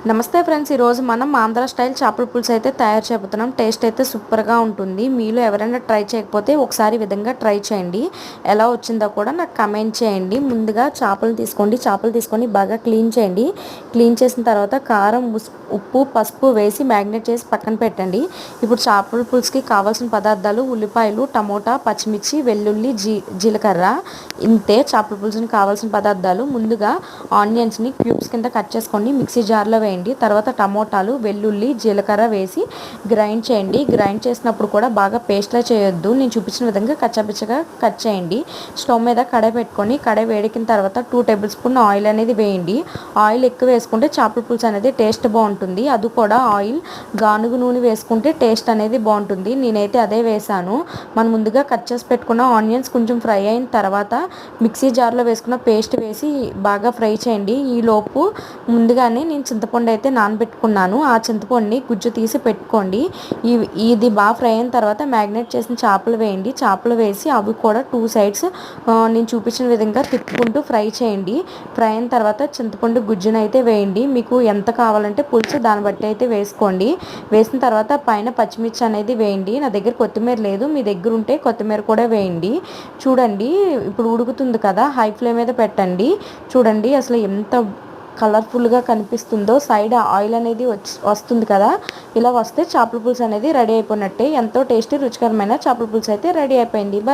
నమస్తే ఫ్రెండ్స్, ఈరోజు మనం ఆంధ్ర స్టైల్ చేపల పులుసు అయితే తయారు చేయబోతున్నాం. టేస్ట్ అయితే సూపర్గా ఉంటుంది. మీలో ఎవరైనా ట్రై చేయకపోతే ఒకసారి ఈ విధంగా ట్రై చేయండి. ఎలా వచ్చిందో కూడా నాకు కమెంట్ చేయండి. ముందుగా చేపలు తీసుకొని బాగా క్లీన్ చేయండి. క్లీన్ చేసిన తర్వాత కారం, ఉప్పు, పసుపు వేసి మ్యాగ్నేట్ చేసి పక్కన పెట్టండి. ఇప్పుడు చేపల పులుసుకి కావాల్సిన పదార్థాలు: ఉల్లిపాయలు, టమోటా, పచ్చిమిర్చి, వెల్లుల్లి, జీలకర్ర. ఇంతే చేపల పులుసుకి కావాల్సిన పదార్థాలు. ముందుగా ఆనియన్స్ని క్యూబ్స్ కింద కట్ చేసుకోండి. మిక్సీ జార్లో వేయండి. తర్వాత టమోటాలు, వెల్లుల్లి, జీలకర్ర వేసి గ్రైండ్ చేయండి. గ్రైండ్ చేసినప్పుడు కూడా బాగా పేస్ట్లా చేయొద్దు. నేను చూపించిన విధంగా కచ్చాపిచ్చగా కట్ చేయండి. స్టవ్ మీద కడాయి పెట్టుకొని కడాయి వేడెక్కిన తర్వాత 2 టేబుల్ స్పూన్ ఆయిల్ అనేది వేయండి. ఆయిల్ ఎక్కువ వేసుకుంటే చేపల పులుసు అనేది టేస్ట్ బాగుంటుంది. అది కూడా ఆయిల్ గానుగు నూనె వేసుకుంటే టేస్ట్ అనేది బాగుంటుంది. నేనైతే అదే వేసాను. మనం ముందుగా కట్ చేసి పెట్టుకున్న ఆనియన్స్ కొంచెం ఫ్రై అయిన తర్వాత మిక్సీ జార్లో వేసుకున్న పేస్ట్ వేసి బాగా ఫ్రై చేయండి. ఈలోపు ముందుగానే నేను చింతపండు అయితే నానబెట్టుకున్నాను. ఆ చింతపండుని గుజ్జు తీసి పెట్టుకోండి. ఇది బాగా ఫ్రై అయిన తర్వాత మ్యాగ్నేట్ చేసిన చేపలు వేయండి. చేపలు వేసి అవి కూడా 2 సైడ్స్ నేను చూపించిన విధంగా తిప్పుకుంటూ ఫ్రై చేయండి. ఫ్రై అయిన తర్వాత చింతపండు గుజ్జును అయితే వేయండి. మీకు ఎంత కావాలంటే పులుసు దాన్ని బట్టి అయితే వేసుకోండి. వేసిన తర్వాత పైన పచ్చిమిర్చి అనేది వేయండి. నా దగ్గర కొత్తిమీర లేదు, మీ దగ్గర ఉంటే కొత్తిమీర కూడా వేయండి. చూడండి, ఇప్పుడు ఉడుకుతుంది కదా, హై ఫ్లేమ్ మీద పెట్టండి. చూడండి అసలు ఎంత కలర్ఫుల్గా కనిపిస్తుందో. సైడ్ ఆయిల్ అనేది వస్తుంది కదా, ఇలా వస్తే చేపల పులుసు అనేది రెడీ అయిపోయినట్టే. ఎంతో టేస్టీ రుచికరమైన చేపల పులుసు అయితే రెడీ అయిపోయింది.